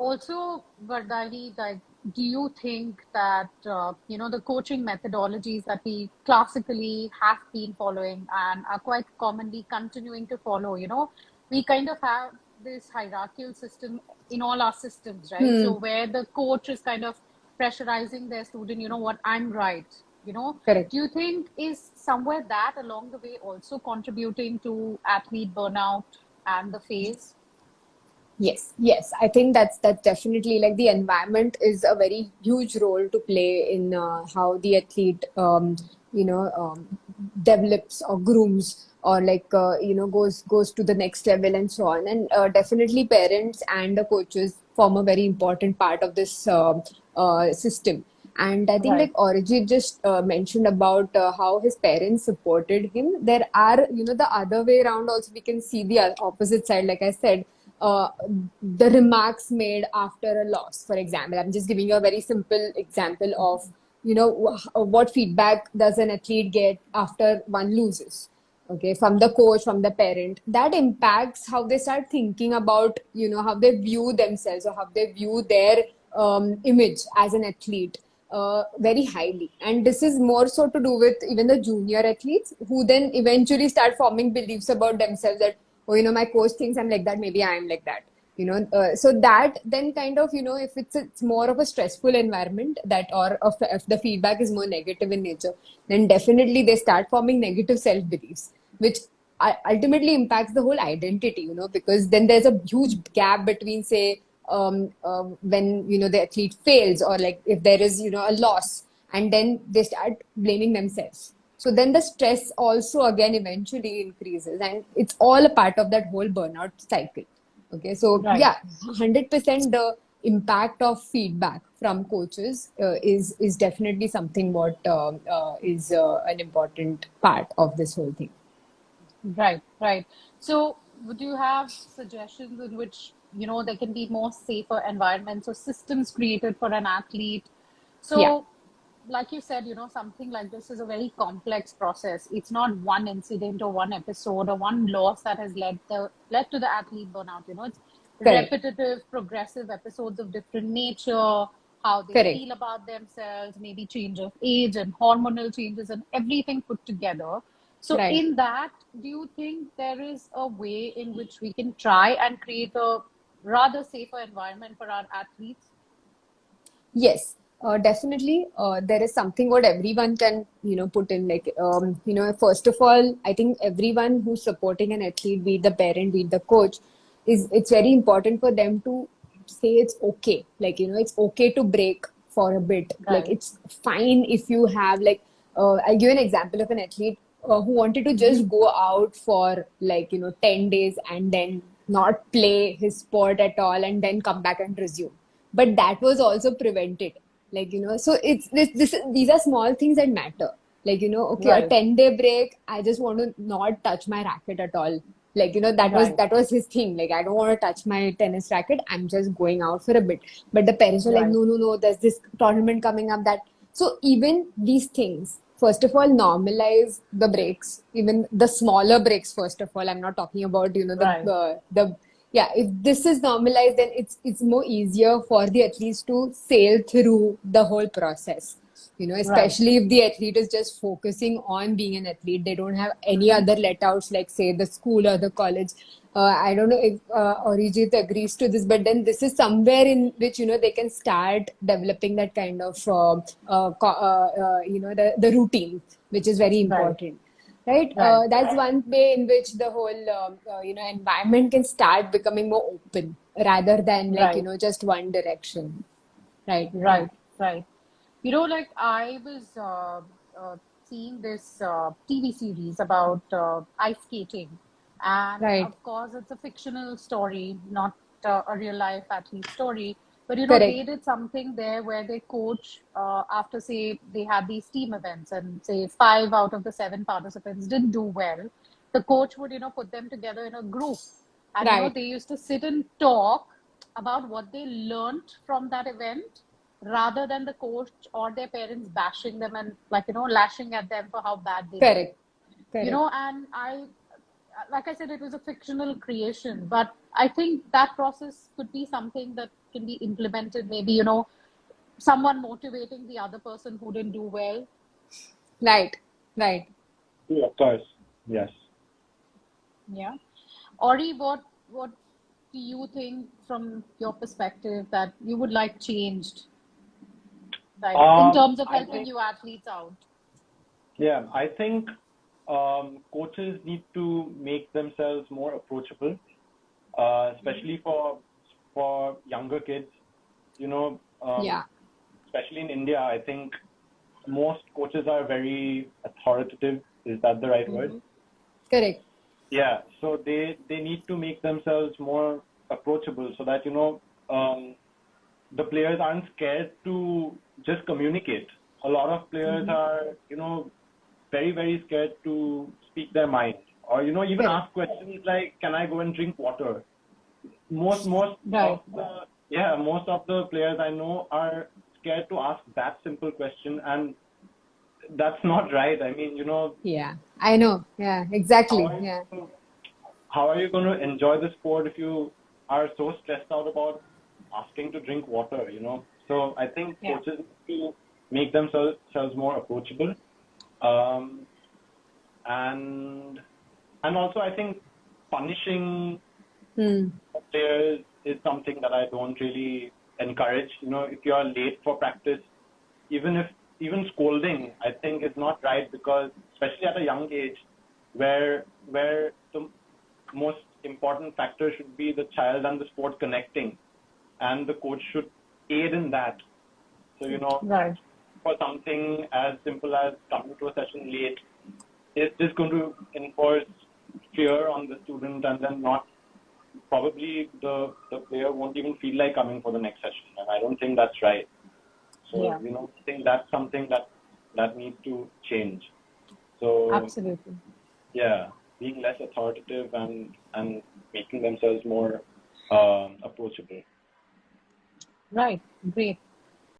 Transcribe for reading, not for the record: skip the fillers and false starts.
Also, Varadayni, like, do you think that the coaching methodologies that we classically have been following and are quite commonly continuing to follow, we kind of have this hierarchical system in all our systems, right? So Hmm. where the coach is kind of pressurizing their student, what I'm right, Correct. do you think is somewhere that along the way also contributing to athlete burnout and the phase? Yes, yes. I think that's definitely like the environment is a very huge role to play in how the athlete, you know, develops or grooms or like goes to the next level and so on. And definitely, parents and the coaches form a very important part of this system. And I think Right. like Orijit just mentioned about how his parents supported him. There are, the other way around also, we can see the opposite side. Like I said, uh, the remarks made after a loss, for example. I'm just giving you a very simple example of, what feedback does an athlete get after one loses? Okay, from the coach, from the parent, that impacts how they start thinking about, how they view themselves or how they view their image as an athlete very highly. And this is more so to do with even the junior athletes who then eventually start forming beliefs about themselves that, oh, my coach thinks I'm like that, maybe I'm like that. So that then kind of, if it's more of a stressful environment that, or if the feedback is more negative in nature, then definitely they start forming negative self beliefs, which ultimately impacts the whole identity, because then there's a huge gap between, say, when the athlete fails, or like if there is a loss, and then they start blaming themselves. So then the stress also again eventually increases, and it's all a part of that whole burnout cycle. Okay, so Right. yeah, 100% the impact of feedback from coaches is definitely something what is an important part of this whole thing. Right, right. So, would you have suggestions in which, there can be more safer environments or systems created for an athlete? Yeah, So, like you said, something like this is a very complex process. It's not one incident or one episode or one loss that has led to the athlete burnout. It's correct, repetitive, progressive episodes of different nature, how they correct. feel about themselves, maybe change of age and hormonal changes and everything put together. So, Right. in that, do you think there is a way in which we can try and create a rather safer environment for our athletes? Yes, definitely. There is something what everyone can, put in. Like, first of all, I think everyone who's supporting an athlete, be it the parent, be it the coach, it's very important for them to say it's okay. Like, it's okay to break for a bit. Like, Right. it's fine if you have like, I'll give an example of an athlete who wanted to Mm-hmm. just go out for like 10 days and then not play his sport at all and then come back and resume, but that was also prevented. Like, so these are small things that matter. Like, okay, a Right. 10-day break, I just want to not touch my racket at all. Like, that was Right. that was his thing. Like, I don't want to touch my tennis racket, I'm just going out for a bit. But the parents were like, Right. no, no, no, there's this tournament coming up. That So even these things, first of all, normalize the breaks, even the smaller breaks. First of all, I'm not talking about Right. the yeah, if this is normalized, then it's more easier for the athletes to sail through the whole process. Right. Especially if the athlete is just focusing on being an athlete, they don't have any Mm-hmm. other letouts like, say, the school or the college. I don't know if Orijit agrees to this, but then this is somewhere in which they can start developing that kind of the routine, which is very Right. important, right? Right. That's one way in which the whole environment can start becoming more open rather than like Right. just one direction, right? Yeah, Right. Right. Like I was seeing this TV series about ice skating, and right, of course, it's a fictional story, not a real life athlete story. But they correct, did something there where they coach after, say, they had these team events, and say 5 out of the 7 participants didn't do well. The coach would, put them together in a group, and right, they used to sit and talk about what they learned from that event rather than the coach or their parents bashing them and, like, lashing at them for how bad they did. correct, correct. And like I said, it was a fictional creation, but I think that process could be something that can be implemented. Maybe, someone motivating the other person who didn't do well. Right, right. Yeah, of course. Yes. Yeah. Ori, what do you think from your perspective that you would like changed, like in terms of I helping think, you athletes out? yeah, I think coaches need to make themselves more approachable, especially for younger kids. You know, Yeah. especially in India, I think most coaches are very authoritative. Is that the right word? Mm-hmm. Correct. Yeah. So they need to make themselves more approachable so that the players aren't scared to just communicate. A lot of players Mm-hmm. are very very scared to speak their mind, or even Correct. ask questions like, "Can I go and drink water?" Most of Right. the players I know are scared to ask that simple question, and that's not right. I mean, Yeah. I know. Yeah, how exactly. are Yeah. you how are you going to enjoy the sport if you are so stressed out about asking to drink water? So I think Yeah. coaches need to make themselves more approachable, um, and also I think punishing Hmm. players is something that I don't really encourage. If you are late for practice, even scolding, I think is not right, because especially at a young age, where the most important factor should be the child and the sport connecting, and the coach should aid in that. So Right. for something as simple as coming to a session late, is this going to enforce fear on the student, and then not probably the player won't even feel like coming for the next session, and I don't think that's right. So Yeah. I think that's something that needs to change. So Absolutely. yeah, being less authoritative and making themselves more approachable. Right. Great.